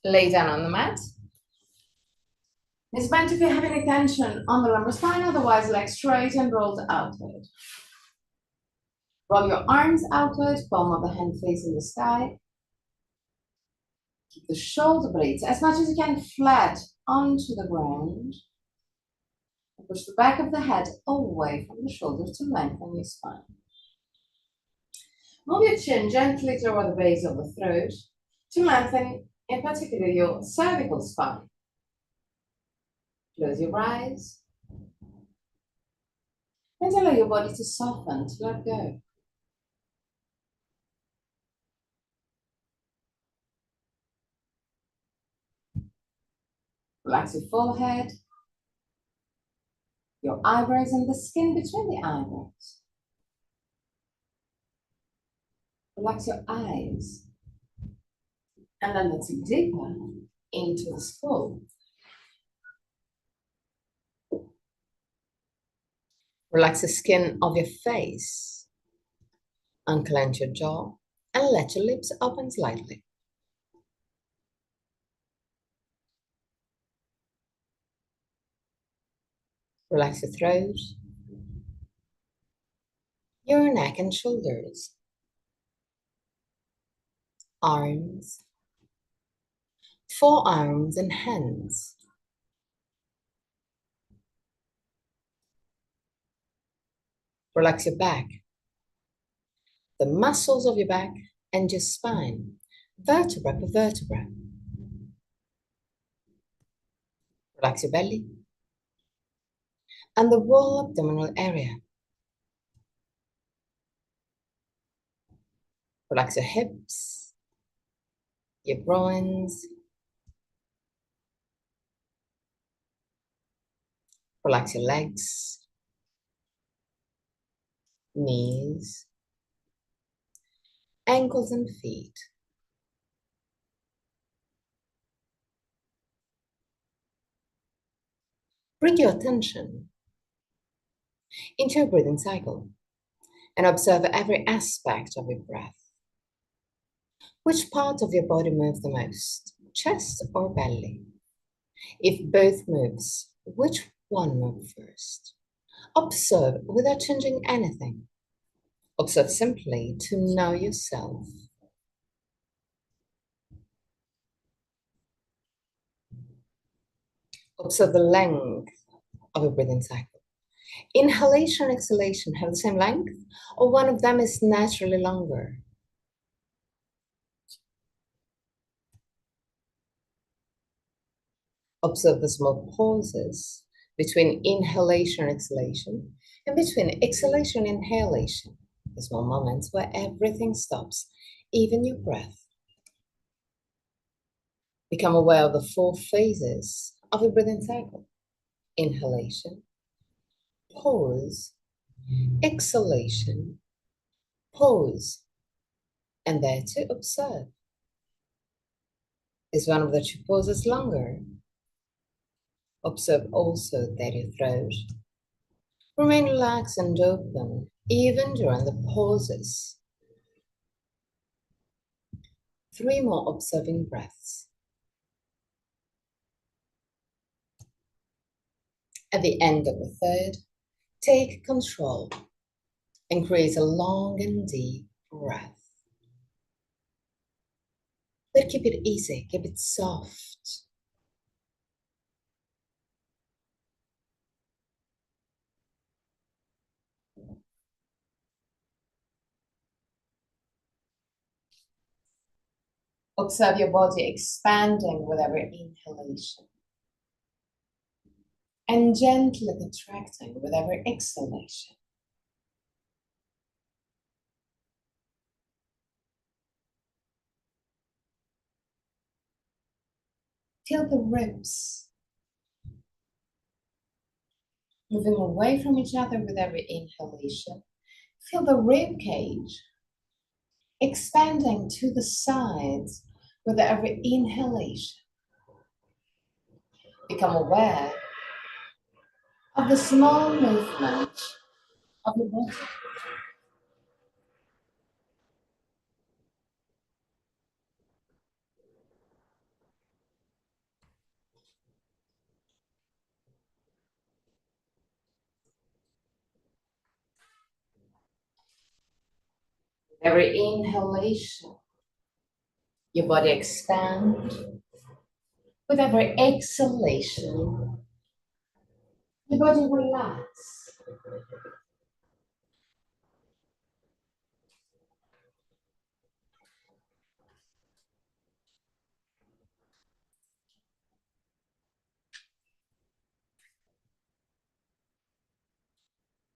Lay down on the mat. It's meant if you have any tension on the lumbar spine, otherwise legs straight and rolled outward. Roll your arms outward, palm of the hand facing the sky. Keep the shoulder blades as much as you can flat onto the ground. Push the back of the head away from the shoulders to lengthen your spine. Move your chin gently toward the base of the throat to lengthen, in particular, your cervical spine. Close your eyes and allow your body to soften, to let go. Relax your forehead, your eyebrows, and the skin between the eyebrows. Relax your eyes, and then let's dig deeper into the skull. Relax the skin of your face, unclench your jaw, and let your lips open slightly. Relax your throat, your neck and shoulders, arms, forearms and hands. Relax your back, the muscles of your back and your spine, vertebra per vertebra. Relax your belly and the whole abdominal area. Relax your hips, your groins. Relax your legs, knees, ankles and feet. Bring your attention into your breathing cycle and observe every aspect of your breath. Which part of your body moves the most, chest or belly? If both moves, which one moves first? Observe without changing anything. Observe simply to know yourself. Observe the length of your breathing cycle. Inhalation and exhalation have the same length, or one of them is naturally longer? Observe the small pauses between inhalation and exhalation, and between exhalation and inhalation, the small moments where everything stops, even your breath. Become aware of the 4 phases of your breathing cycle. Inhalation, pause, exhalation, pause, and there to observe. Is one of the 2 pauses longer? Observe also that your throat. Remain relaxed and open, even during the pauses. 3 more observing breaths. At the end of the 3rd, take control and create a long and deep breath. But keep it easy, keep it soft. Observe your body expanding with every inhalation and gently contracting with every exhalation. Feel the ribs moving away from each other with every inhalation. Feel the rib cage expanding to the sides with every inhalation. Become aware of the small movement of your body. Every inhalation, your body expands. With every exhalation, your body relax.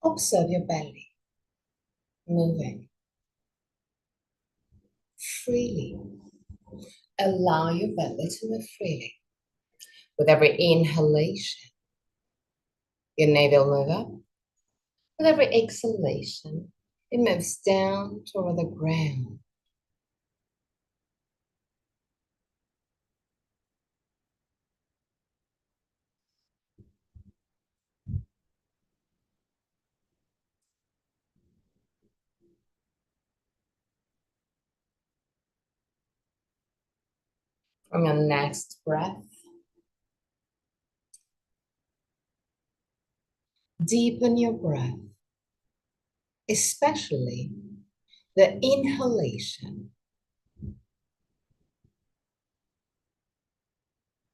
Observe your belly moving freely. Allow your belly to move freely. With every inhalation, your navel moves up. With every exhalation, it moves down toward the ground. From your next breath, deepen your breath, especially the inhalation.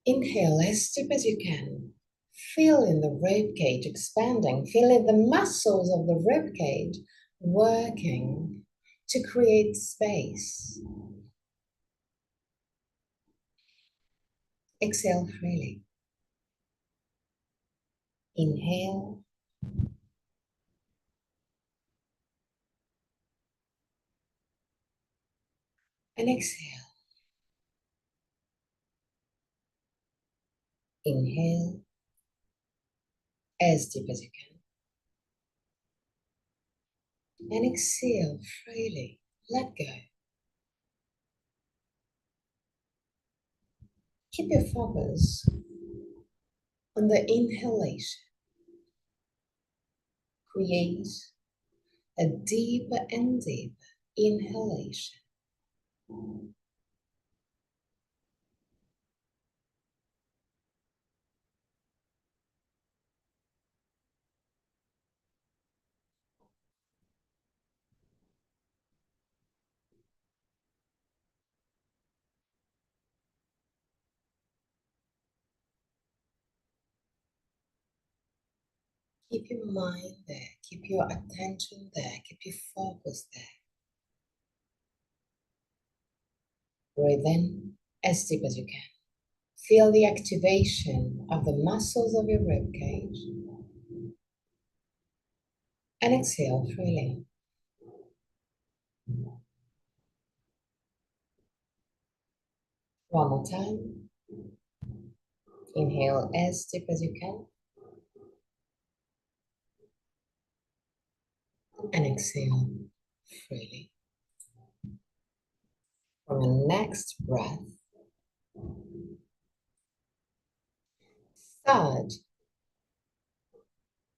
Inhale as deep as you can. Feel in the rib cage expanding. Feel in the muscles of the rib cage working to create space. Exhale freely. Inhale. And exhale. Inhale as deep as you can. And exhale freely. Let go. Keep your focus on the inhalation. Create a deeper and deeper inhalation. Keep your mind there. Keep your attention there. Keep your focus there. Breathe in as deep as you can. Feel the activation of the muscles of your rib cage. And exhale freely. One more time. Inhale as deep as you can. And exhale freely. From your next breath, start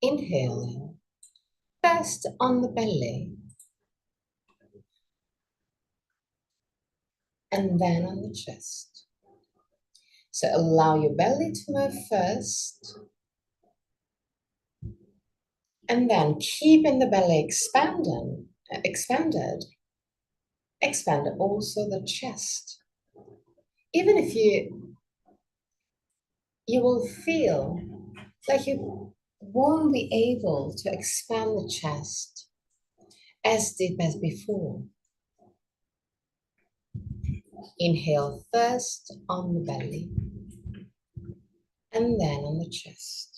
inhaling first on the belly and then on the chest. So allow your belly to move first and then keeping the belly expanded, expand also the chest. Even if you will feel like you won't be able to expand the chest as deep as before. Inhale first on the belly and then on the chest.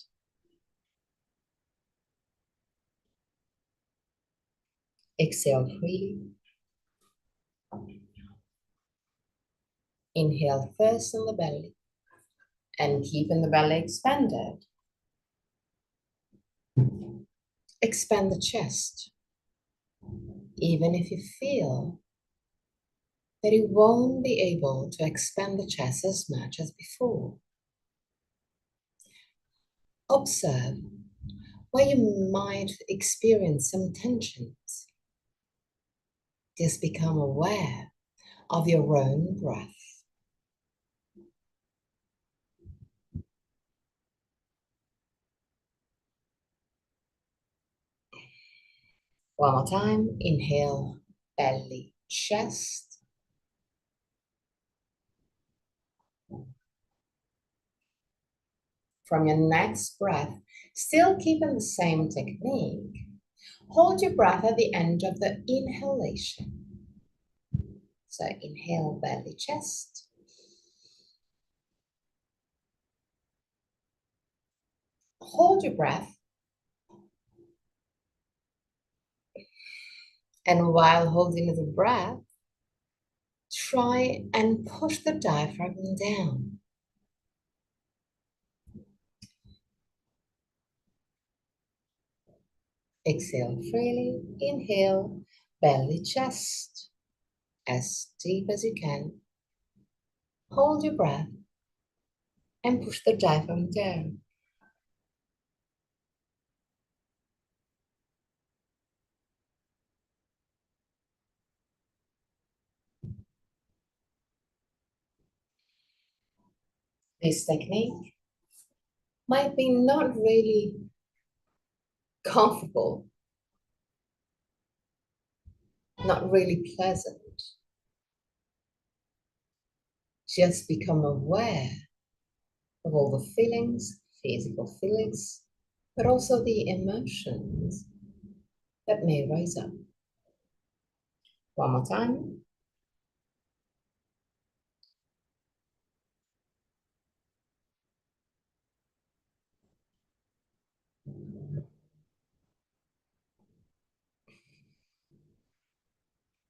Exhale freely. Inhale first on the belly and keeping the belly expanded. Expand the chest, even if you feel that you won't be able to expand the chest as much as before. Observe where you might experience some tensions. Just become aware of your own breath. One more time, inhale belly, chest. From your next breath, still keeping the same technique, hold your breath at the end of the inhalation. So inhale, belly, chest. Hold your breath. And while holding the breath, try and push the diaphragm down. Exhale freely. Inhale, belly, chest, as deep as you can. Hold your breath and push the diaphragm down. This technique might be not really comfortable, not really pleasant. Just become aware of all the feelings, physical feelings, but also the emotions that may rise up. One more time.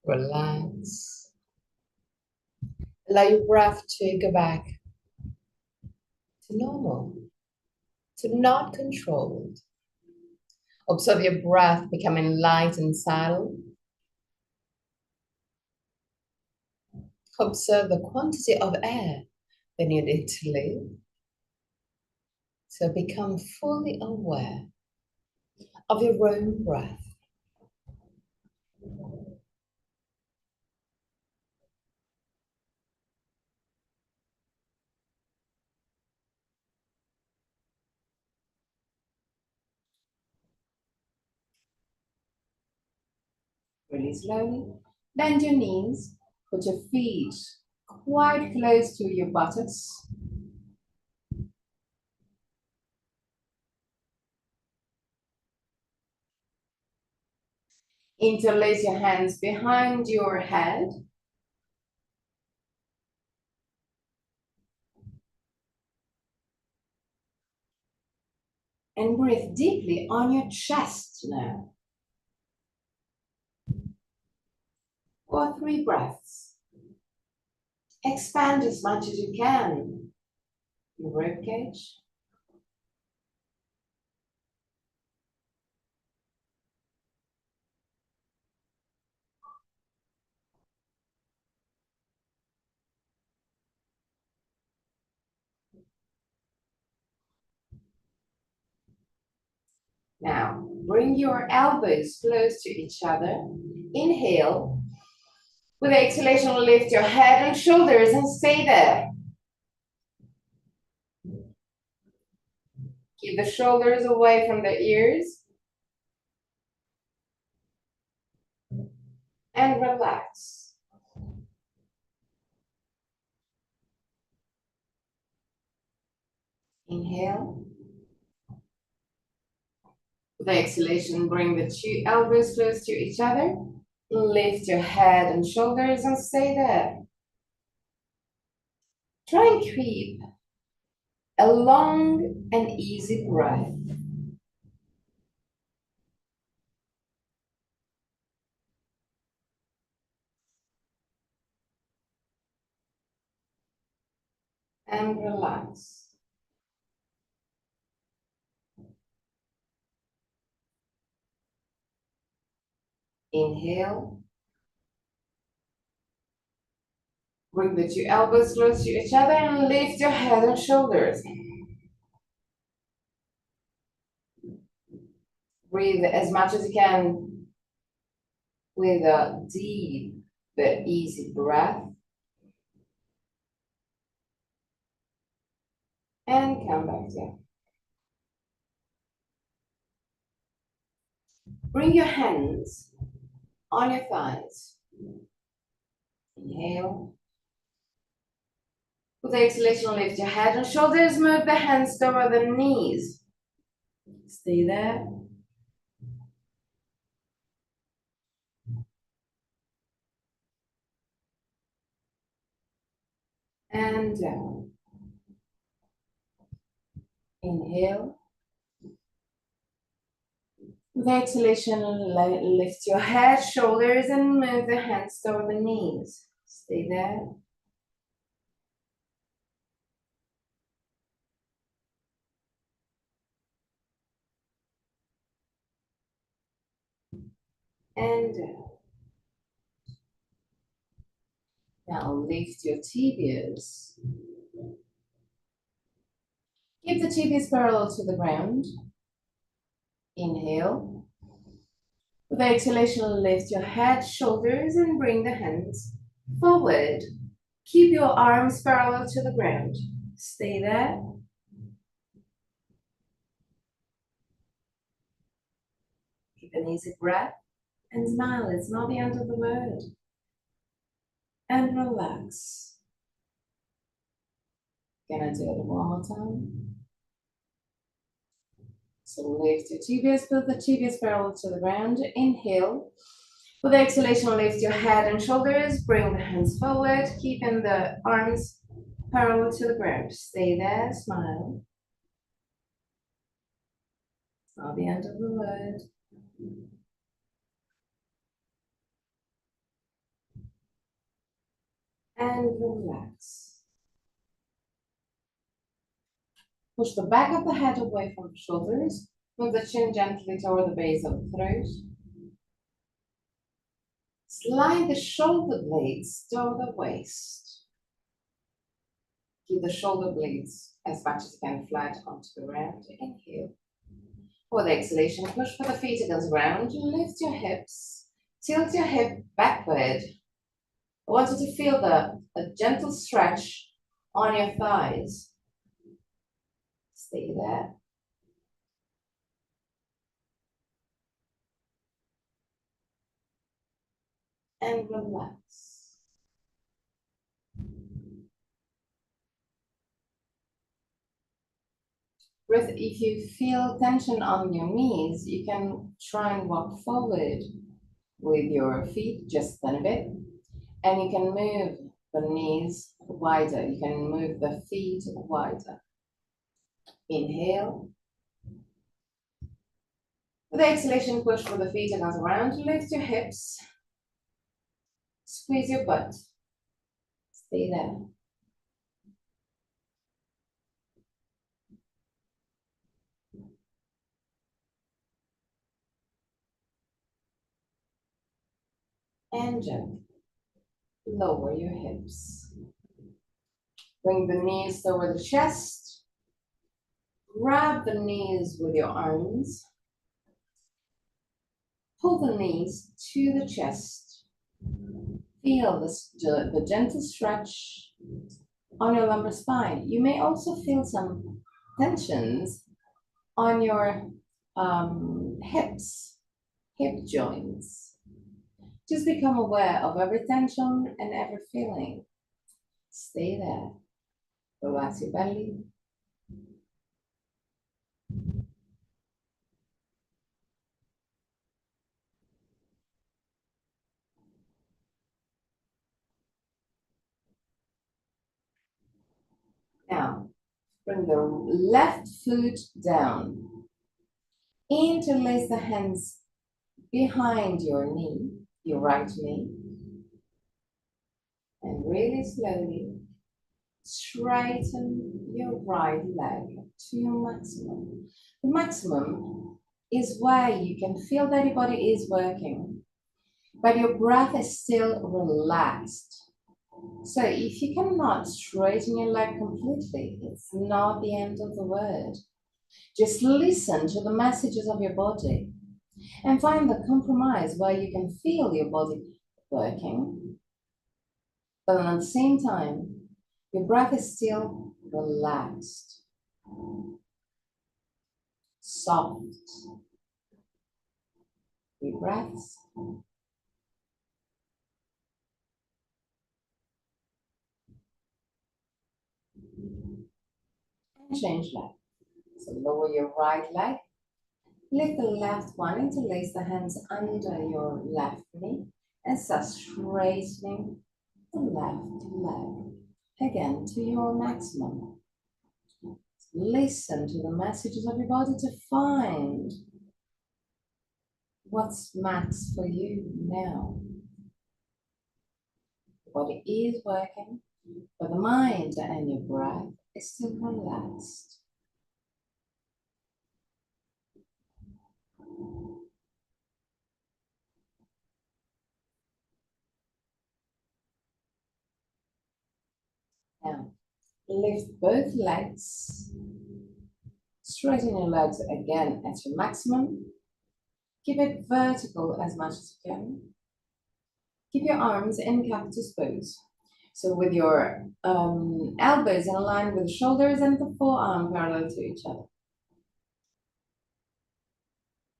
Relax. Allow your breath to go back to normal, to not controlled. Observe your breath becoming light and subtle. Observe the quantity of air that you need to live. So become fully aware of your own breath. Really slowly. Bend your knees. Put your feet quite close to your buttocks. Interlace your hands behind your head. And breathe deeply on your chest now. For 3 breaths. Expand as much as you can your rib cage. Now, bring your elbows close to each other. Inhale. With exhalation, lift your head and shoulders and stay there. Keep the shoulders away from the ears. And relax. Inhale. With exhalation, bring the 2 elbows close to each other. Lift your head and shoulders and stay there. Try and keep a long and easy breath. And relax. Inhale. Bring the 2 elbows close to each other and lift your head and shoulders. Breathe as much as you can with a deep but easy breath. And come back down. Bring your hands on your thighs. Inhale. With the exhalation, lift your head and shoulders, move the hands toward the knees. Stay there. And down. Inhale. With the exhalation, lift your head, shoulders, and move the hands toward the knees. Stay there. And down. Now lift your tibias. Keep the tibias parallel to the ground. Inhale. With the exhalation, lift your head, shoulders, and bring the hands forward. Keep your arms parallel to the ground. Stay there. Keep an easy breath and smile. It's not the end of the word. And relax. Gonna do it one more time. So lift your tibias, put the tibias parallel to the ground. Inhale. With the exhalation, lift your head and shoulders. Bring the hands forward, keeping the arms parallel to the ground. Stay there, smile. It's not the end of the word. And relax. Push the back of the head away from the shoulders. Move the chin gently toward the base of the throat. Slide the shoulder blades toward the waist. Keep the shoulder blades as much as you can flat onto the ground. Inhale. For the exhalation, push for the feet against the ground. Lift your hips. Tilt your hip backward. I want you to feel a gentle stretch on your thighs. Stay there. And relax. Breath. If you feel tension on your knees, you can try and walk forward with your feet just a bit. And you can move the knees wider. You can move the feet wider. Inhale. With the exhalation, push for the feet against the ground. Lift your hips. Squeeze your butt. Stay there. And gently lower your hips. Bring the knees toward the chest. Grab the knees with your arms. Pull the knees to the chest. Feel the gentle stretch on your lumbar spine. You may also feel some tensions on your hips, hip joints. Just become aware of every tension and every feeling. Stay there. Relax your belly. Now, bring the left foot down. Interlace the hands behind your knee, your right knee. And really slowly straighten your right leg to your maximum. The maximum is where you can feel that your body is working, but your breath is still relaxed. So if you cannot straighten your leg completely, it's not the end of the word. Just listen to the messages of your body and find the compromise where you can feel your body working, but at the same time, your breath is still relaxed, soft. Deep breaths. and change leg. So lower your right leg, lift the left one, interlace the hands under your left knee, and start straightening the left leg. Again, to your maximum. Listen to the messages of your body to find what's max for you now. The body is working, but the mind and your breath is still relaxed. Now, lift both legs. Straighten your legs again at your maximum. Keep it vertical as much as you can. Keep your arms in cactus pose. So with your elbows in line with the shoulders and the forearm parallel to each other.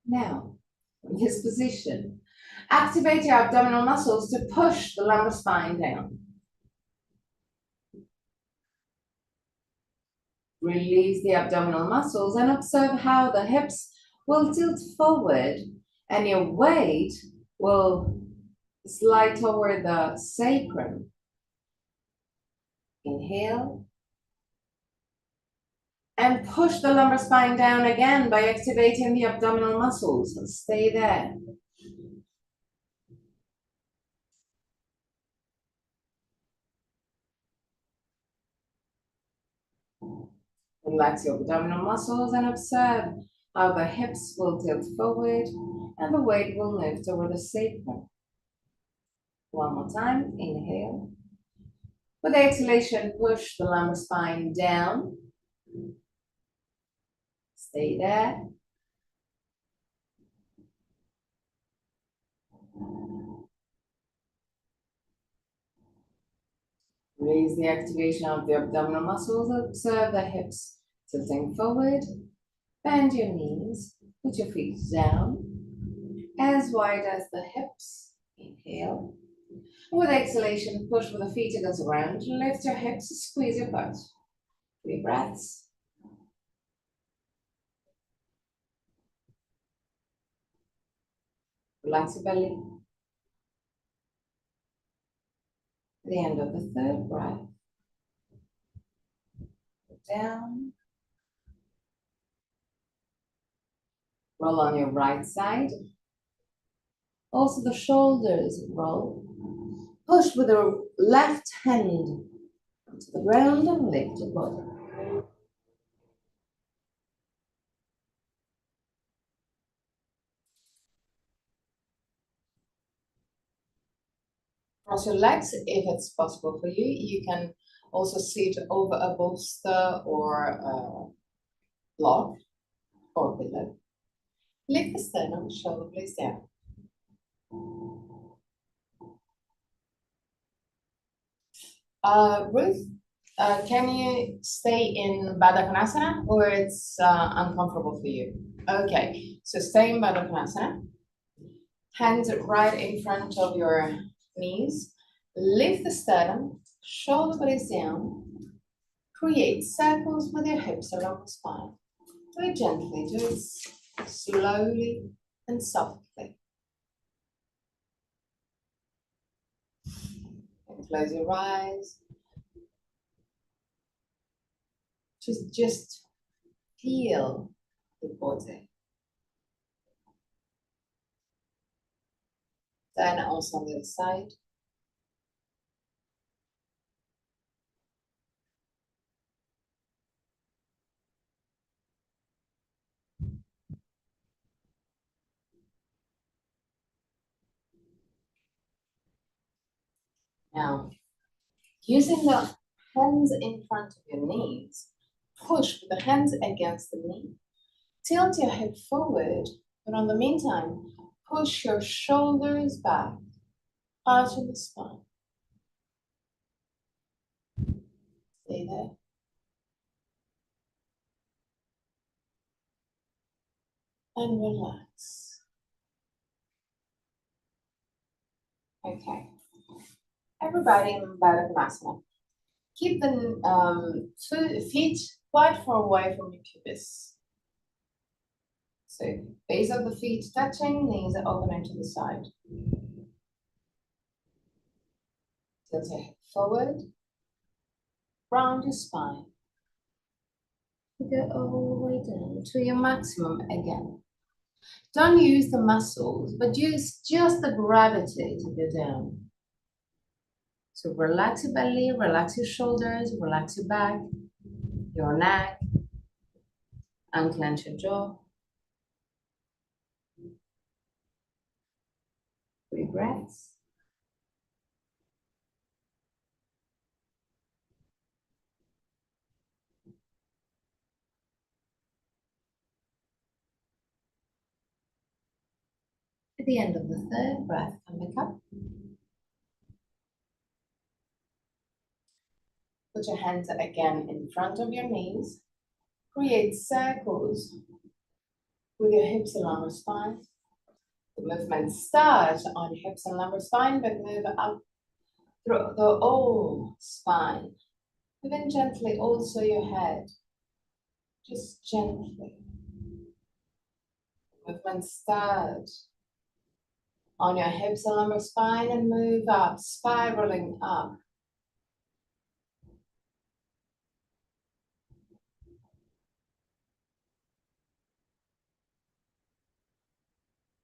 Now, in this position, activate your abdominal muscles to push the lumbar spine down. Release the abdominal muscles and observe how the hips will tilt forward and your weight will slide toward the sacrum. Inhale. And push the lumbar spine down again by activating the abdominal muscles. And stay there. Relax your abdominal muscles and observe how the hips will tilt forward and the weight will move toward the sacrum. One more time. Inhale. With the exhalation, push the lumbar spine down. Stay there. Raise the activation of the abdominal muscles. Observe the hips tilting forward. Bend your knees. Put your feet down as wide as the hips. Inhale. With exhalation, push with the feet against the ground. Lift your hips, squeeze your butt. 3 breaths. Relax your belly. At the end of the 3rd breath, down. Roll on your right side. Also the shoulders roll. Push with the left hand to the ground and lift your body. Cross your legs if it's possible for you. You can also sit over a bolster or a block or pillow. Lift the sternum, shoulder blades down. Ruth, can you stay in Baddha Konasana or it's uncomfortable for you? Okay, so stay in Baddha Konasana. Hands right in front of your knees. Lift the sternum, shoulder blades down. Create circles with your hips along the spine. Do it gently, do it slowly and softly. And close your eyes. Just feel the body. Then also on the other side. Now, using the hands in front of your knees, push with the hands against the knee. Tilt your head forward, but on the meantime, push your shoulders back out of the spine. Stay there. And relax. Okay. Everybody in Baddha Konasana. Keep the feet quite far away from your pubis. So base of the feet touching, knees are opening to the side. Tilt your head forward, round your spine. Go all the way down to your maximum again. Don't use the muscles, but use just the gravity to go down. So relax your belly, relax your shoulders, relax your back, your neck, unclench your jaw. 3 breaths. At the end of the 3rd breath, come back up. Put your hands again in front of your knees. Create circles with your hips and lumbar spine. The movement starts on hips and lumbar spine, but move up through the whole spine. Even gently also your head. Just gently. Movement starts on your hips and lumbar spine and move up, spiraling up.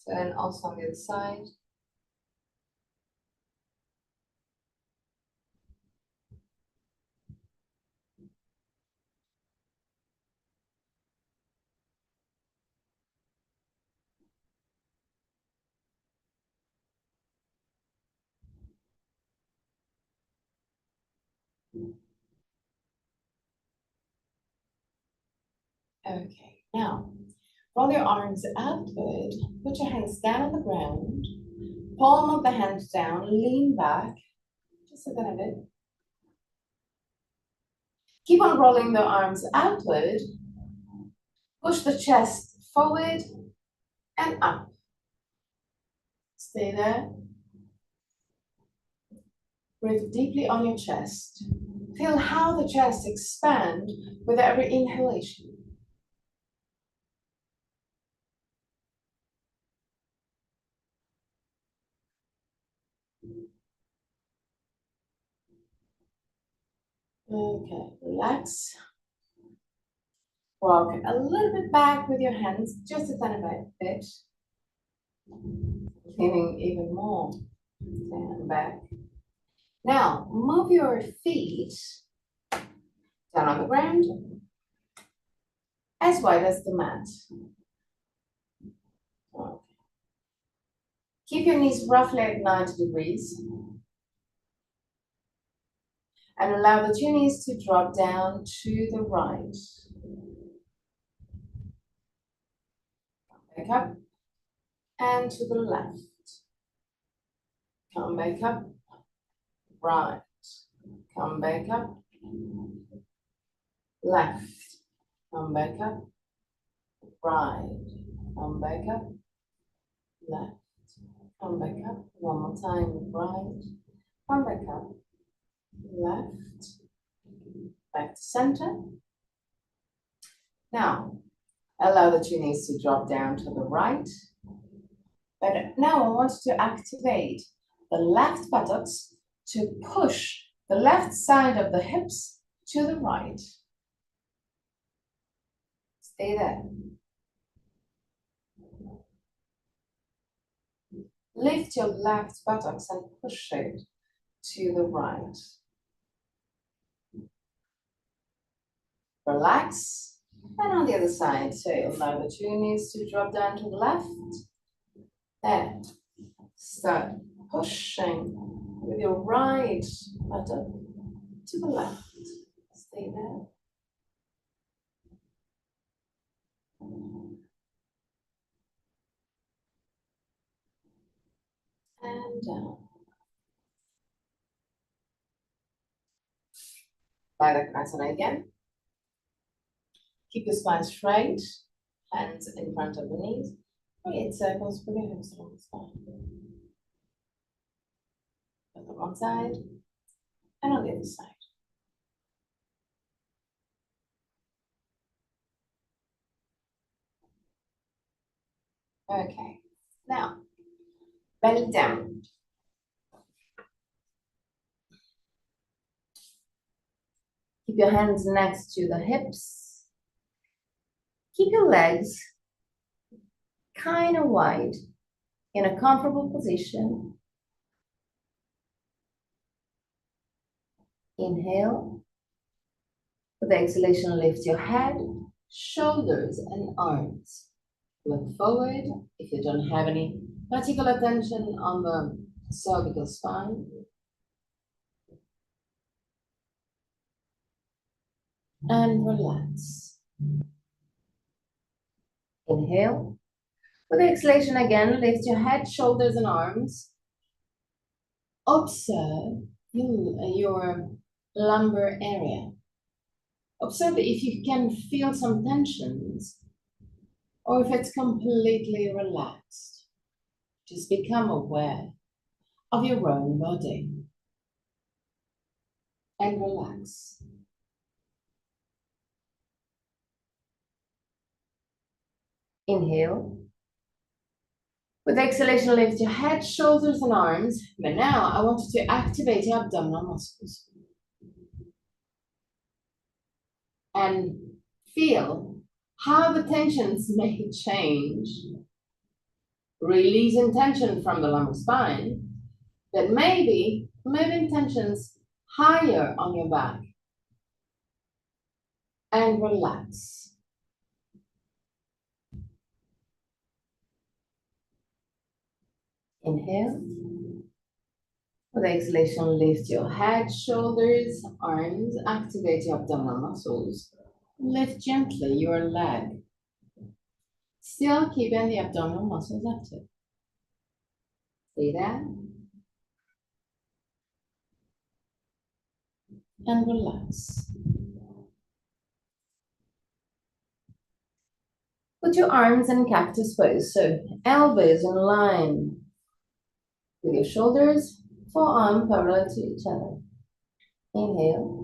Turn also on the other side. Okay, now roll your arms outward, put your hands down on the ground, palm of the hand down, lean back, just a little bit. Keep on rolling the arms outward, push the chest forward and up. Stay there. Breathe deeply on your chest. Feel how the chest expands with every inhalation. Okay, relax. Walk a little bit back with your hands, just a tiny bit. Feeling even more. Stand back. Now, move your feet down on the ground, as wide as the mat. Okay. Keep your knees roughly at 90 degrees. And allow the 2 knees to drop down to the right. Back up. And to the left. Come back up. Right. Come back up. Left. Come back up. Right. Come back up. Left. Come back up. One more time. Right. Come back up. Left. Back to center. Now, allow the 2 knees to drop down to the right. But now I want to activate the left buttocks to push the left side of the hips to the right. Stay there. Lift your left buttocks and push it to the right. Relax. And on the other side, so allow the 2 knees to drop down to the left. And start pushing with your right buttock to the left. Stay there. And down. Baddha again. Keep the spine straight, hands in front of the knees. Create circles with your hips along the spine. On one side and on the other side. Okay. Now, belly down. Keep your hands next to the hips. Keep your legs kind of wide in a comfortable position. Inhale. With the exhalation, lift your head, shoulders, and arms. Look forward if you don't have any particular tension on the cervical spine. And relax. Inhale. With the exhalation again, lift your head, shoulders, and arms. Observe your lumbar area. Observe if you can feel some tensions or if it's completely relaxed. Just become aware of your own body and relax. Inhale. With exhalation, lift your head, shoulders, and arms. But now I want you to activate your abdominal muscles. And feel how the tensions may change. Releasing tension from the lumbar spine, but maybe moving tensions higher on your back. And relax. Inhale. With exhalation, lift your head, shoulders, arms, activate your abdominal muscles. Lift gently your leg. Still keeping the abdominal muscles active. Stay there. And relax. Put your arms in cactus pose, so elbows in line with your shoulders, forearm parallel to each other. Inhale.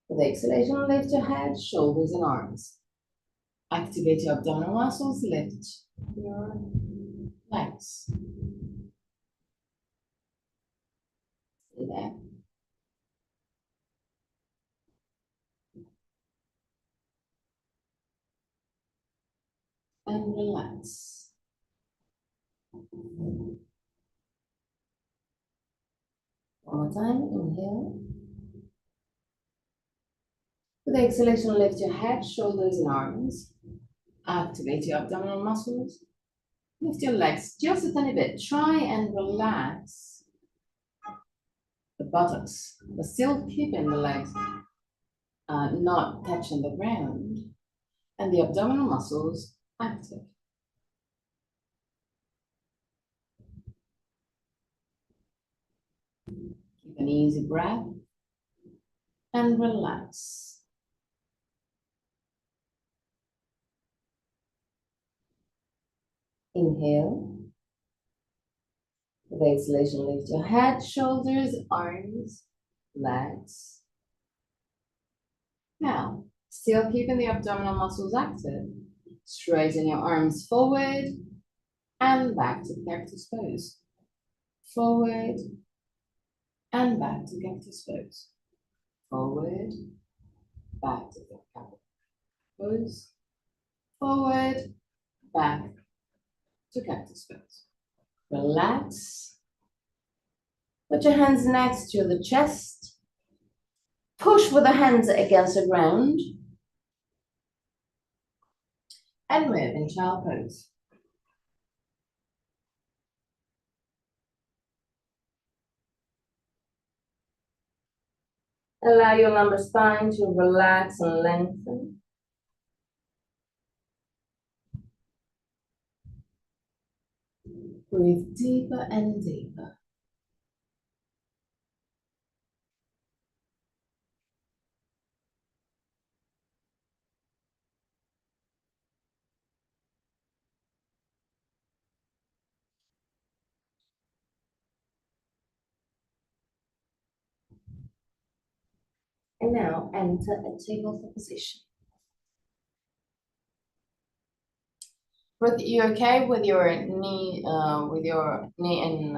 With exhalation, lift your head, shoulders, and arms. Activate your abdominal muscles, lift your legs. Stay there. And relax. One more time, inhale. With exhalation, lift your head, shoulders, and arms. Activate your abdominal muscles. Lift your legs just a tiny bit. Try and relax the buttocks, but still keeping the legs not touching the ground, and the abdominal muscles active. Keep an easy breath and relax. Inhale. With exhalation, lift your head, shoulders, arms, legs. Now, still keeping the abdominal muscles active, straighten your arms forward and back to cactus pose. Forward and back to cactus pose. Forward, back to cactus pose. Forward, back to cactus pose. Relax. Put your hands next to the chest. Push with the hands against the ground. And move in child pose. Allow your lumbar spine to relax and lengthen. Breathe deeper and deeper. And now enter a tabletop position. You okay with your knee, in,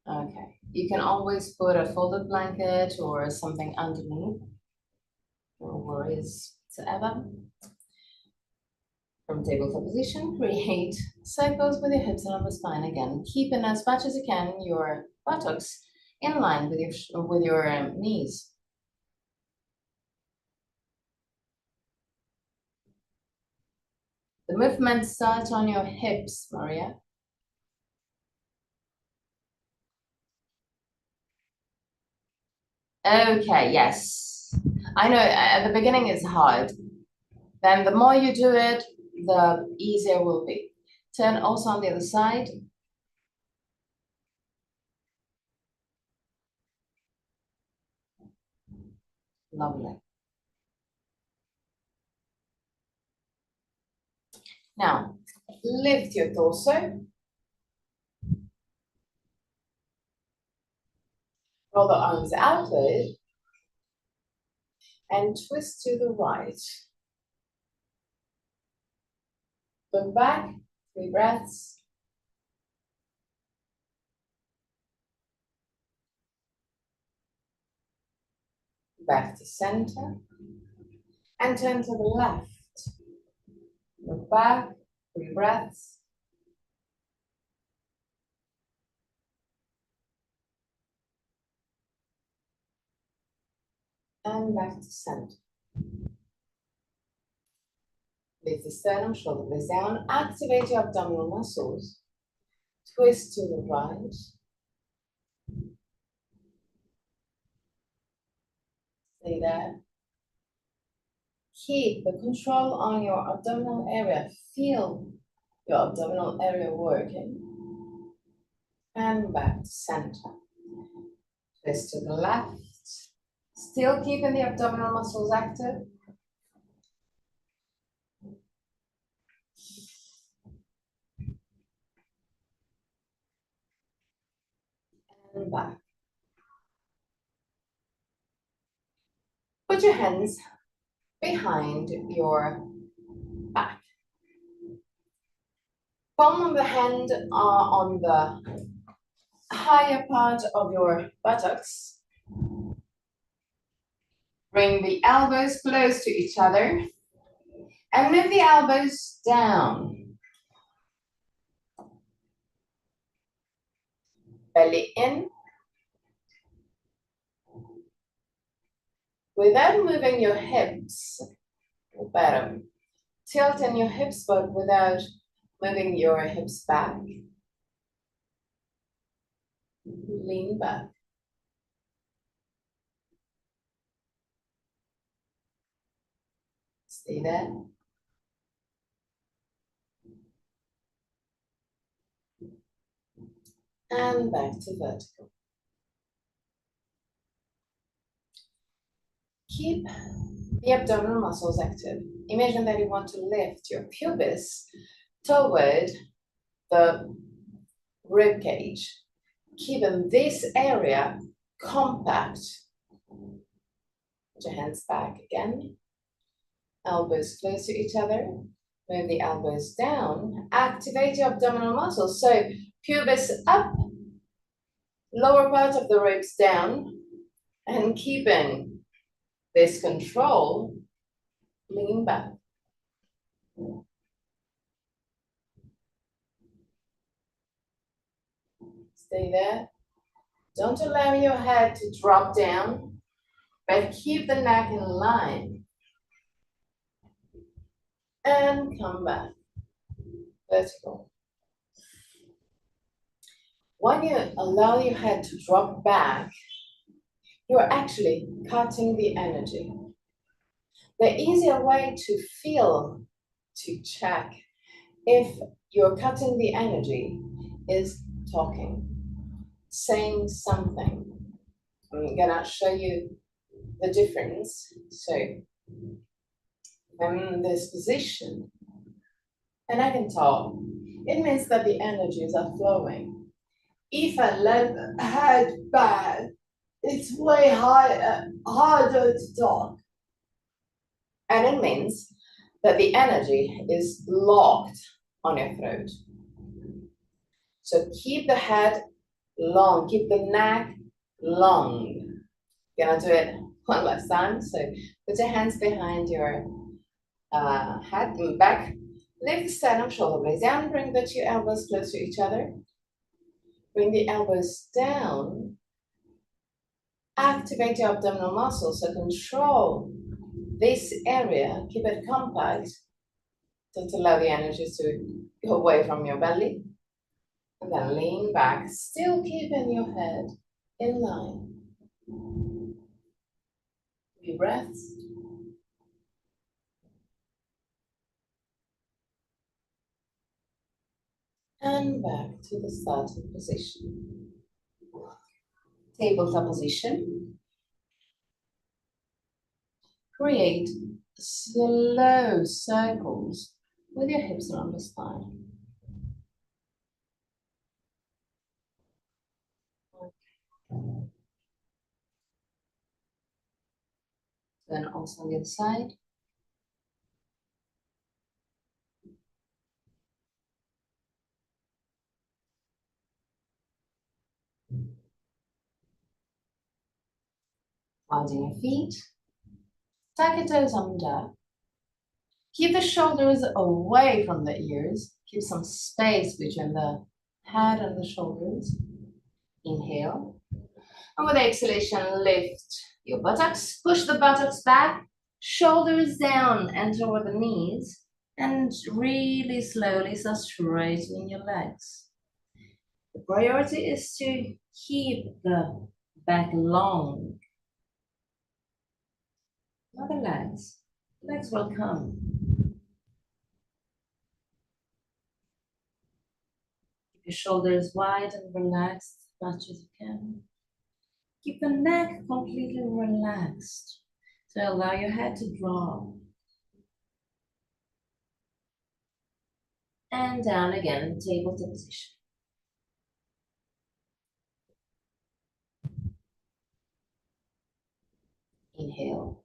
okay. You can always put a folded blanket or something underneath. No worries whatsoever. From tabletop position, create circles with your hips and upper spine again, keeping as much as you can your buttocks in line with your knees. The movement starts on your hips, Maria. Okay, yes. I know at the beginning it's hard. Then the more you do it, the easier it will be. Turn also on the other side. Lovely. Now, lift your torso. Roll the arms outward and twist to the right. Look back, 3 breaths. Back to center. And turn to the left. Look back, 3 breaths. And back to center. Lift the sternum, shoulder blades down. Activate your abdominal muscles. Twist to the right. Stay there. Keep the control on your abdominal area. Feel your abdominal area working. And back to center. Twist to the left. Still keeping the abdominal muscles active. And back. Put your hands behind your back. Palm of the hand are on the higher part of your buttocks. Bring the elbows close to each other and move the elbows down. Belly in. Without moving your hips, or better, tilting your hips, but without moving your hips back. Lean back. Stay there. And back to vertical. Keep the abdominal muscles active. Imagine that you want to lift your pubis toward the rib cage, keeping this area compact. Put your hands back again. Elbows close to each other. Move the elbows down. Activate your abdominal muscles. So pubis up, lower part of the ribs down, and keeping this control, lean back. Stay there. Don't allow your head to drop down, but keep the neck in line. And come back. Vertical. When you allow your head to drop back, you're actually cutting the energy. The easier way to feel, to check if you're cutting the energy is talking, saying something. I'm gonna show you the difference. So I'm in this position and I can talk. It means that the energies are flowing. If I let the head back, it's way harder to talk. And it means that the energy is locked on your throat. So keep the head long, keep the neck long. You're gonna do it one last time. So put your hands behind your head and back. Lift the sternum, shoulder blades down. Bring the two elbows close to each other. Bring the elbows down. Activate your abdominal muscles. So control this area. Keep it compact. Don't allow the energy to go away from your belly. And then lean back, still keeping your head in line. Deep breaths. And back to the starting position. Tabletop position. Create slow circles with your hips around the spine. Then also on the other side. Planting your feet. Tuck your toes under. Keep the shoulders away from the ears. Keep some space between the head and the shoulders. Inhale. And with exhalation, lift your buttocks. Push the buttocks back. Shoulders down and toward the knees. And really slowly start straightening your legs. The priority is to keep the back long. Not the legs. Legs will come. Keep your shoulders wide and relaxed as much as you can. Keep the neck completely relaxed. So allow your head to drop. And down again, tabletop position. Inhale.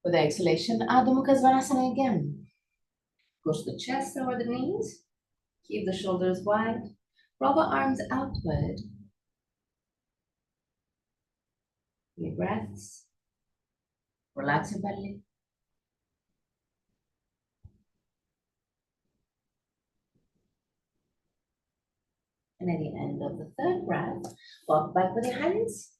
With exhalation, Adho Mukha Svanasana again. Push the chest over the knees. Keep the shoulders wide. Roll the arms outward. Deep breaths. Relax your belly. And at the end of the third breath, walk back with your hands.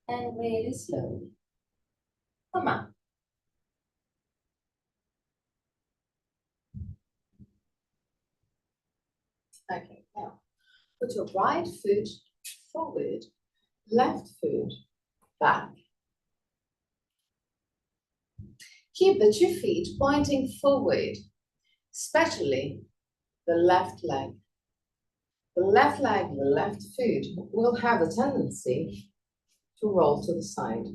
And really slowly come up. Okay, now put your right foot forward, left foot back. Keep the 2 feet pointing forward, especially the left leg. The left leg, the left foot will have a tendency to roll to the side.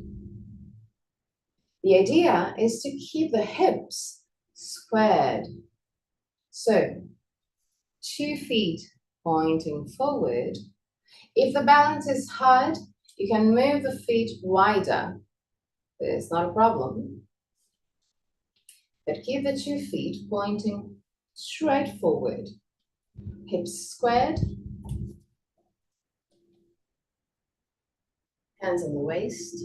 The idea is to keep the hips squared. So 2 feet pointing forward. If the balance is hard, you can move the feet wider. It's not a problem. But keep the 2 feet pointing straight forward. Hips squared. Hands on the waist.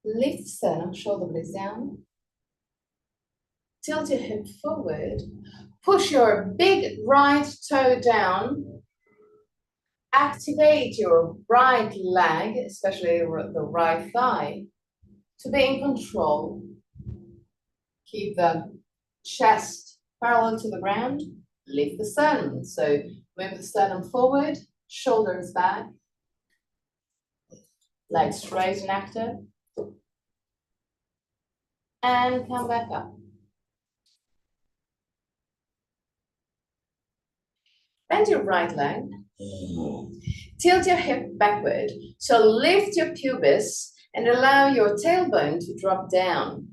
Lift sternum, shoulder blades down. Tilt your hip forward. Push your big right toe down. Activate your right leg, especially the right thigh, to be in control. Keep the chest parallel to the ground. Lift the sternum. So move the sternum forward, shoulders back. Legs straight and active. And come back up. Bend your right leg. Tilt your hip backward. So lift your pubis and allow your tailbone to drop down.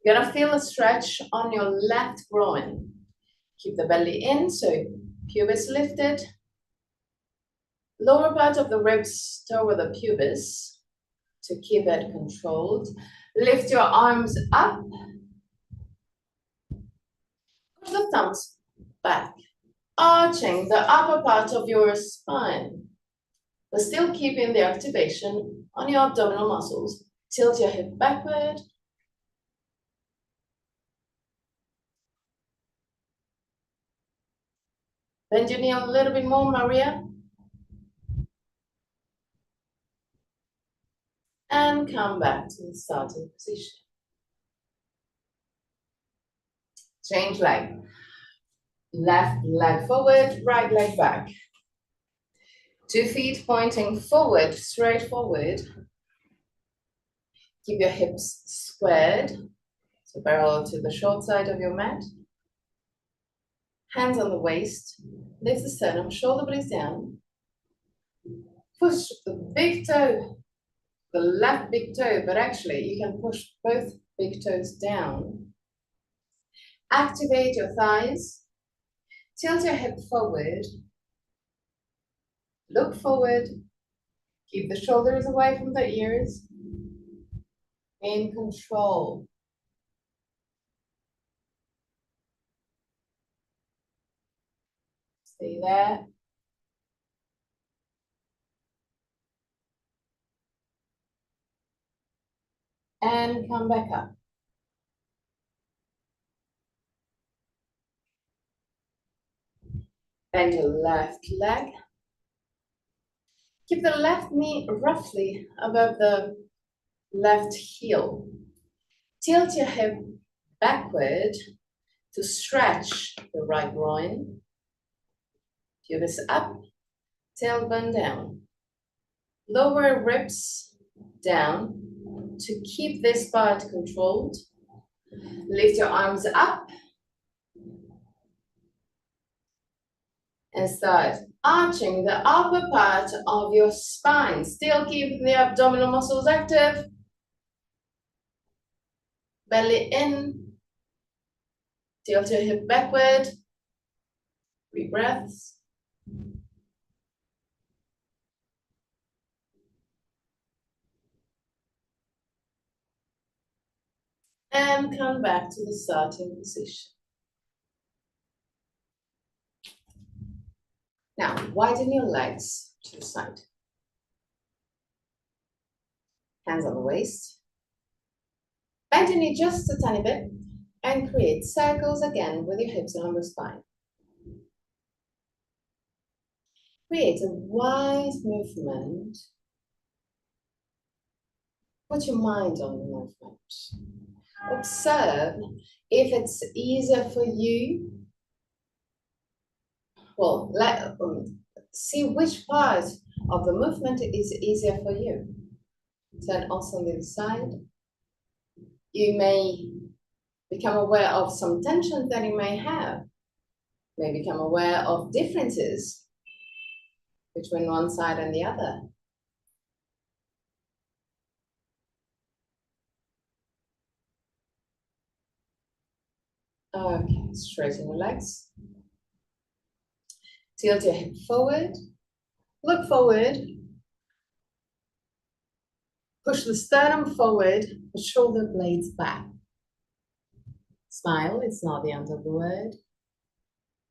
You're gonna feel a stretch on your left groin. Keep the belly in, so pubis lifted. Lower part of the ribs toward the pubis to keep it controlled. Lift your arms up. Push the thumbs back, arching the upper part of your spine, but still keeping the activation on your abdominal muscles. Tilt your hip backward. Bend your knee a little bit more, Maria. And come back to the starting position. Change leg. Left leg forward, right leg back. 2 feet pointing forward, straight forward. Keep your hips squared, so parallel to the short side of your mat. Hands on the waist, lift the sternum, shoulder blades down. Push the big toe, the left big toe, but actually you can push both big toes down. Activate your thighs. Tilt your hip forward. Look forward. Keep the shoulders away from the ears. In control. Stay there. And come back up. Bend your left leg. Keep the left knee roughly above the left heel. Tilt your hip backward to stretch the right groin. Pubis up, tailbone down. Lower ribs down to keep this part controlled. Lift your arms up and start arching the upper part of your spine. Still keeping the abdominal muscles active. Belly in. Tilt your hip backward. 3 breaths. And come back to the starting position. Now, widen your legs to the side. Hands on the waist. Bend your knee just a tiny bit and create circles again with your hips along the spine. Create a wide movement. Put your mind on the movement. Observe if it's easier for you. Well, see which part of the movement is easier for you. Turn also on the other side. You may become aware of some tension that you may have. May become aware of differences between one side and the other. Okay, straighten your legs. Tilt your hip forward. Look forward. Push the sternum forward, the shoulder blades back. Smile, it's not the end of the word.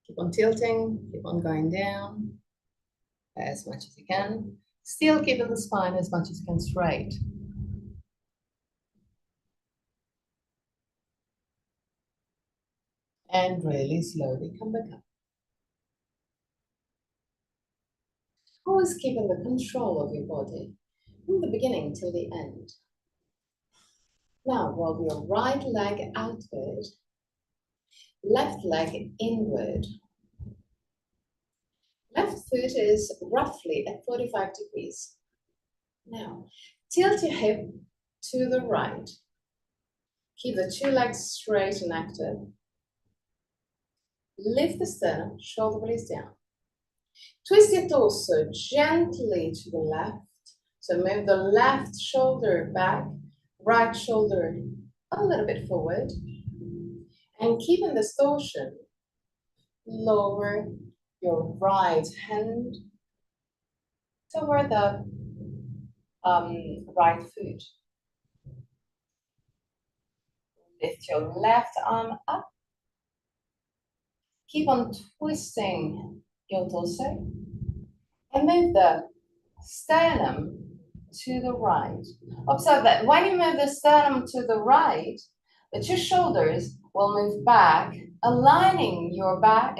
Keep on tilting, keep on going down as much as you can. Still keeping the spine as much as you can straight. And really slowly come back up. Always keeping the control of your body from the beginning till the end. Now, roll your right leg outward, left leg inward. Left foot is roughly at 45 degrees. Now, tilt your hip to the right. Keep the 2 legs straight and active. Lift the sternum, shoulder blades down. Twist your torso gently to the left. So move the left shoulder back, right shoulder a little bit forward. And keeping this torsion, lower your right hand toward the right foot. Lift your left arm up. Keep on twisting your torso and move the sternum to the right. Observe that when you move the sternum to the right, the two shoulders will move back, aligning your back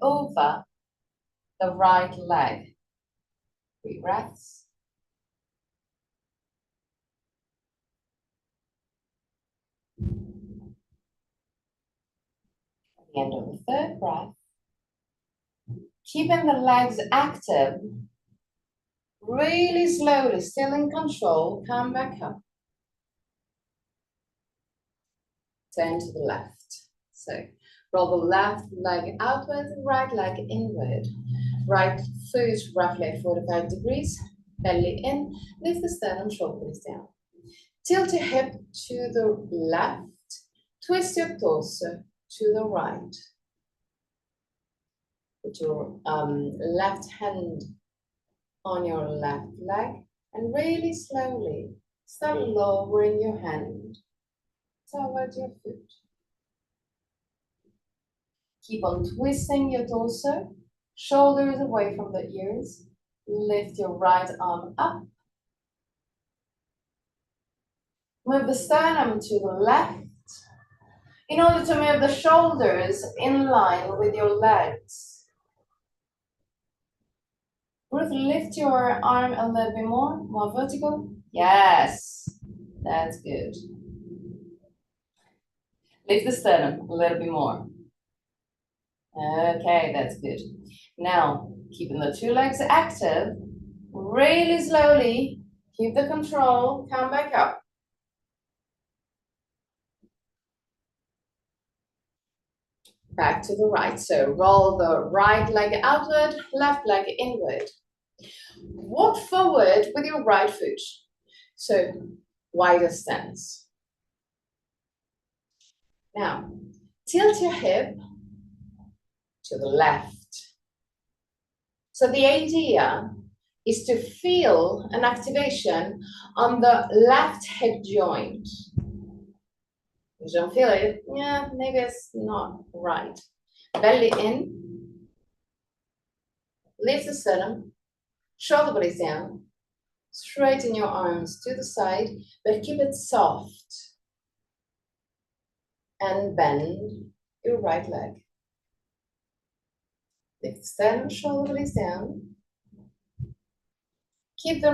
over the right leg. 3 breaths. At the end of the 3rd breath, keeping the legs active, really slowly, still in control, come back up. Turn to the left. So roll the left leg outward, right leg inward. Right foot roughly at 45 degrees, belly in, lift the sternum, shoulders down. Tilt your hip to the left, twist your torso to the right. Put your left hand on your left leg and really slowly start lowering your hand towards your foot. Keep on twisting your torso, shoulders away from the ears. Lift your right arm up. Move the sternum to the left in order to move the shoulders in line with your legs. Ruth, lift your arm a little bit more vertical. Yes, that's good. Lift the sternum a little bit more. Okay, that's good. Now, keeping the two legs active, really slowly, keep the control, come back up. Back to the right, so roll the right leg outward, left leg inward. Walk forward with your right foot, so wider stance. Now, tilt your hip to the left. So the idea is to feel an activation on the left hip joint. If you don't feel it, yeah, maybe it's not right. Belly in, lift the sternum, shoulder blades down, straighten your arms to the side, but keep it soft. And bend your right leg. Lift the sternum, shoulder blades down. Keep the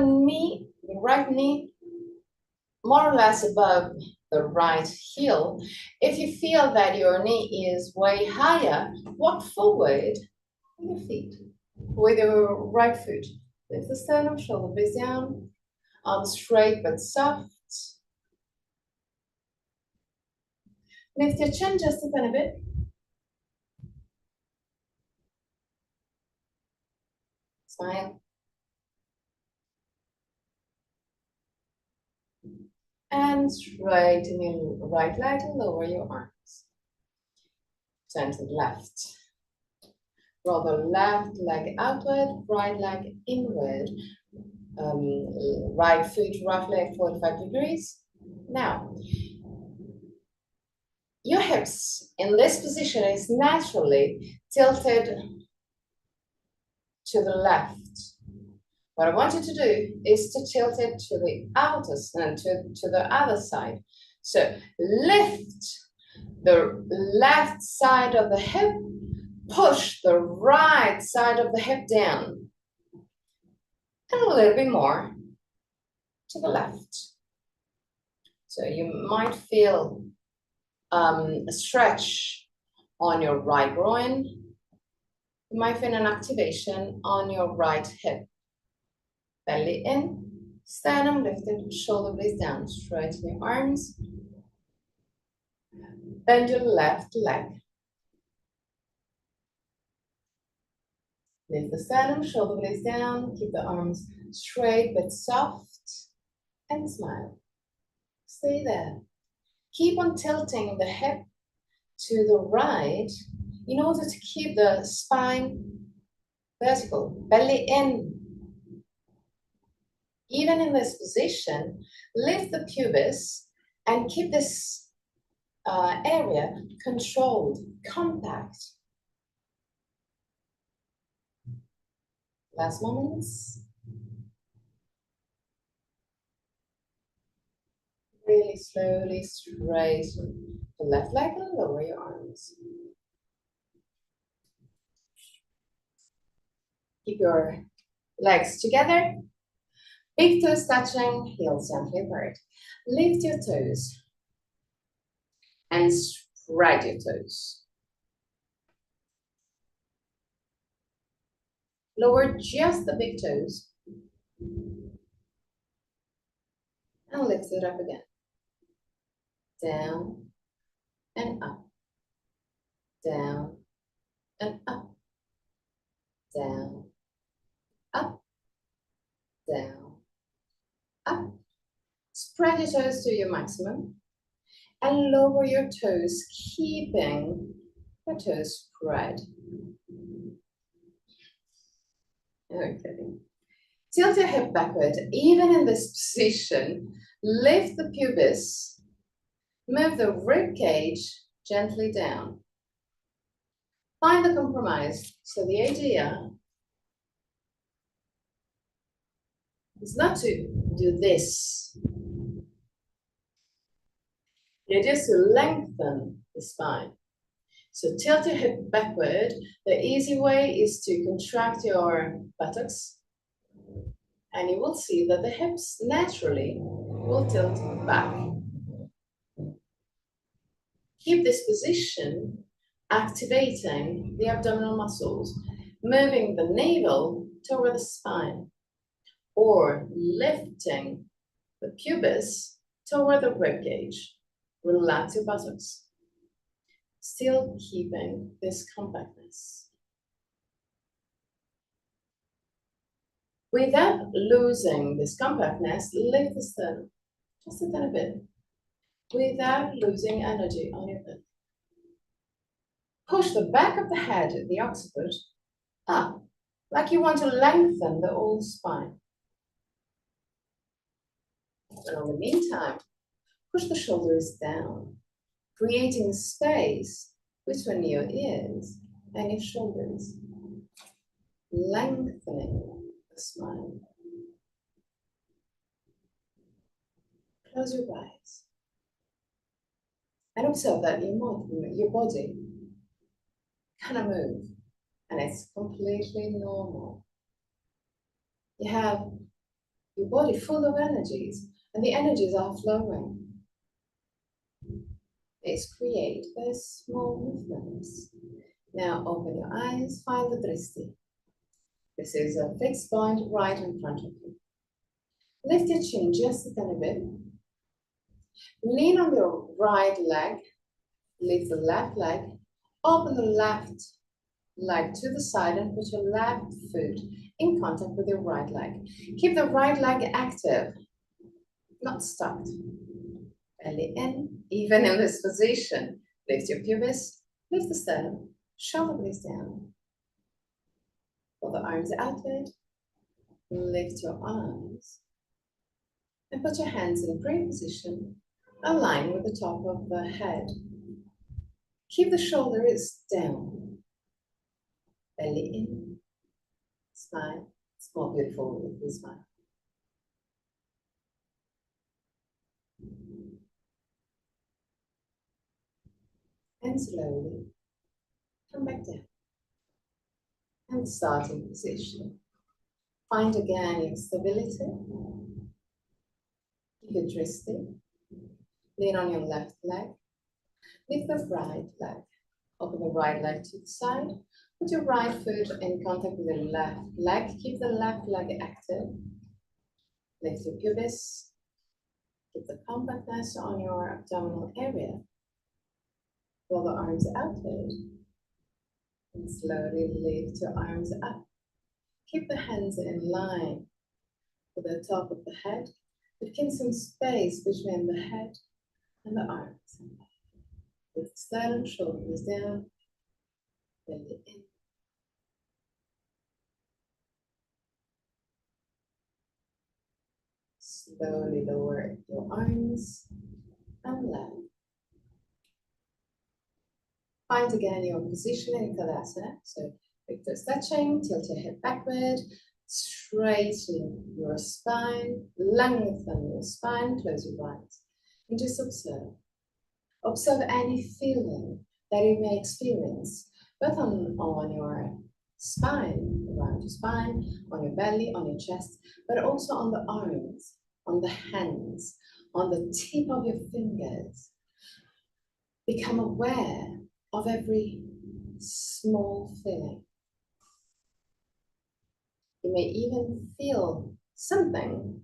right knee, more or less above the right heel. If you feel that your knee is way higher, walk forward with your feet, with your right foot. Lift the sternum, shoulder blades down, arms straight but soft. Lift your chin just a tiny bit. Smile. And straighten your right leg and lower your arms. Turn to the left. Roll the left leg outward, right leg inward. Right foot roughly at 45 degrees. Now, your hips in this position is naturally tilted to the left. What I want you to do is to tilt it to the outer side, to the other side. So lift the left side of the hip, push the right side of the hip down, and a little bit more to the left. So you might feel a stretch on your right groin. You might feel an activation on your right hip. Belly in, sternum lifted, shoulder blades down, straighten your arms. Bend your left leg. Lift the sternum, shoulder blades down, keep the arms straight but soft, and smile. Stay there. Keep on tilting the hip to the right in order to keep the spine vertical, belly in. Even in this position, lift the pubis and keep this area controlled, compact. Last moments. Really slowly straighten the left leg and lower your arms. Keep your legs together. Big toes touching, heels gently apart. Lift your toes and spread your toes. Lower just the big toes and lift it up again. Down and up. Down and up. Down, up, down, up. Spread your toes to your maximum and lower your toes, keeping your toes spread. Okay. Tilt your hip backward, even in this position. Lift the pubis. Move the rib cage gently down. Find the compromise. So the idea is not to do this. The idea is to lengthen the spine. So tilt your hip backward. The easy way is to contract your buttocks, and you will see that the hips naturally will tilt back. Keep this position, activating the abdominal muscles, moving the navel toward the spine, or lifting the pubis toward the rib cage. Relax your buttocks, still keeping this compactness. Without losing this compactness, lift the sternum, just a tiny bit, without losing energy on your back. Push the back of the head, the occiput, up, like you want to lengthen the whole spine. And in the meantime, push the shoulders down, creating space between your ears and your shoulders, lengthening the spine. Close your eyes and observe that your body kind of move, and it's completely normal. You have your body full of energies, and the energies are flowing. It's create those small movements. Now open your eyes, find the drishti. This is a fixed point right in front of you. Lift your chin just a tiny bit. Lean on your right leg, lift the left leg, open the left leg to the side and put your left foot in contact with your right leg. Keep the right leg active, not stuck. Belly in, even in this position. Lift your pubis, lift the sternum, shoulder blades down. Pull the arms outward, lift your arms, and put your hands in prayer position, align with the top of the head. Keep the shoulders down, belly in, smile. It's more beautiful with the smile. And slowly come back down. And starting position. Find again your stability. Your drishti. Lean on your left leg. Lift the right leg. Open the right leg to the side. Put your right foot in contact with the left leg. Keep the left leg active. Lift your pubis. Keep the compactness on your abdominal area. Roll the arms outward. And slowly lift your arms up. Keep the hands in line with the top of the head. But keep some space between the head and the arms. With sternum, shoulders down, belly in. Slowly lower your arms and leg. Find again your position in Tadasana. So with the stretching, tilt your head backward, straighten your spine, lengthen your spine, close your eyes, and just observe. Observe any feeling that you may experience, both on your spine, around your spine, on your belly, on your chest, but also on the arms, on the hands, on the tip of your fingers. Become aware of every small feeling. You may even feel something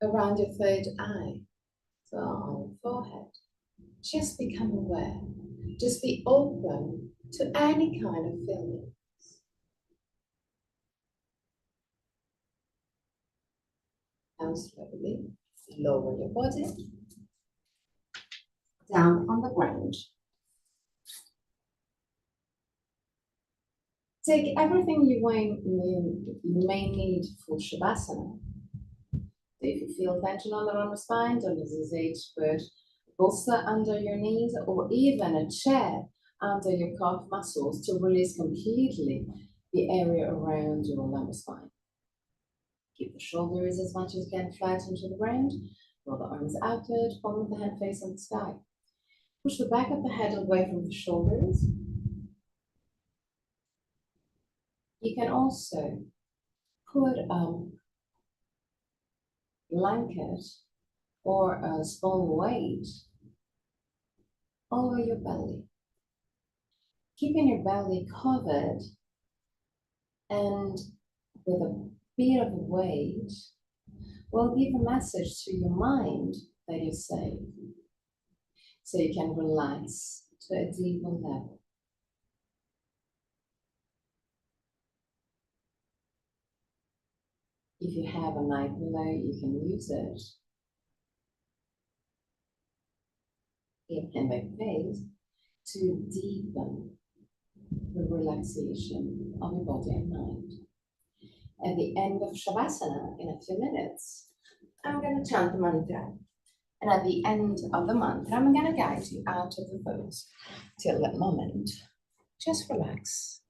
around your third eye, so on your forehead. Just become aware. Just be open to any kind of feeling. Now slowly lower your body down on the ground. Take everything you may need for Shavasana. If you feel tension on the lower spine, don't hesitate to put a bolster under your knees or even a chair under your calf muscles to release completely the area around your lumbar spine. Keep the shoulders as much as you can flat into the ground. Roll the arms outward, palm of the hand facing the sky. Push the back of the head away from the shoulders. You can also put a blanket or a small weight over your belly. Keeping your belly covered and with a bit of weight will give a message to your mind that you're safe. So you can relax to a deeper level. If you have a night pillow, you can use it. It can be placed to deepen the relaxation of your body and mind. At the end of Shavasana, in a few minutes, I'm going to chant the mantra. And at the end of the mantra, I'm going to guide you out of the pose. Till that moment, just relax.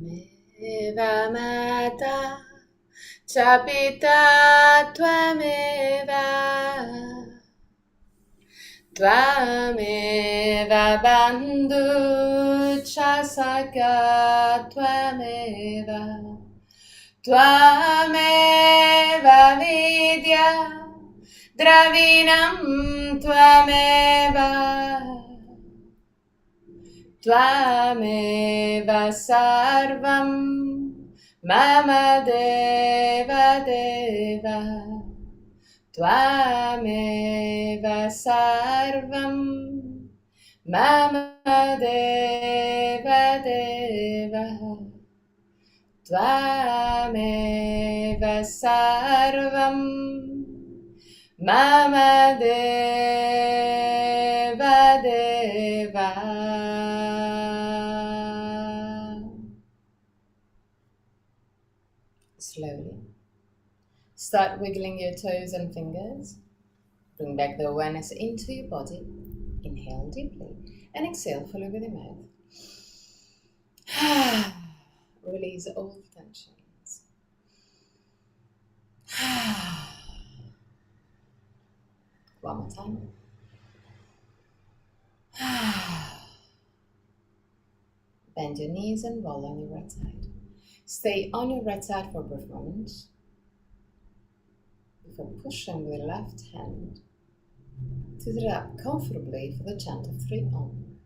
Tvameva mata, cha pita tvameva. Tvameva bandhu cha sakha tvameva. Tvameva vidya dravinam tvameva. Tvameva sarvam mama deva deva. Tvameva sarvam mama deva deva. Tvameva sarvam mama deva deva. Slowly start wiggling your toes and fingers. Bring back the awareness into your body. Inhale deeply and exhale fully with your mouth. Release all tensions. One more time. Bend your knees and roll on your right side. Stay on your right side for a brief moment before pushing with the left hand to the up comfortably for the chant of 3 Om.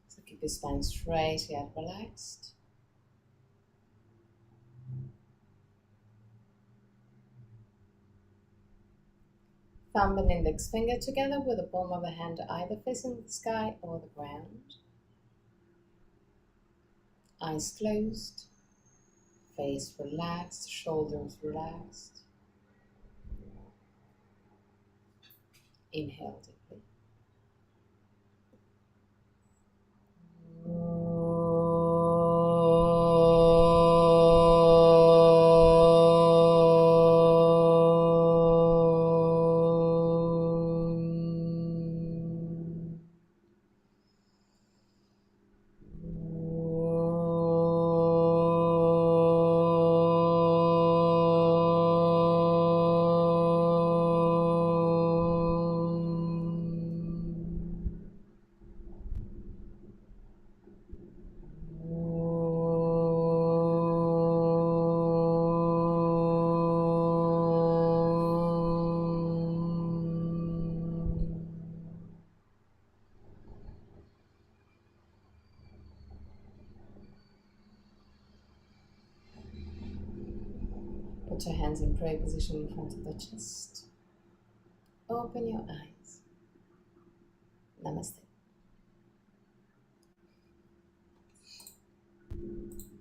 So keep your spine straight yet relaxed. Thumb and index finger together with the palm of the hand either facing the sky or the ground. Eyes closed, face relaxed, shoulders relaxed. Inhale deeply. Put your hands in prayer position in front of the chest. Open your eyes. Namaste.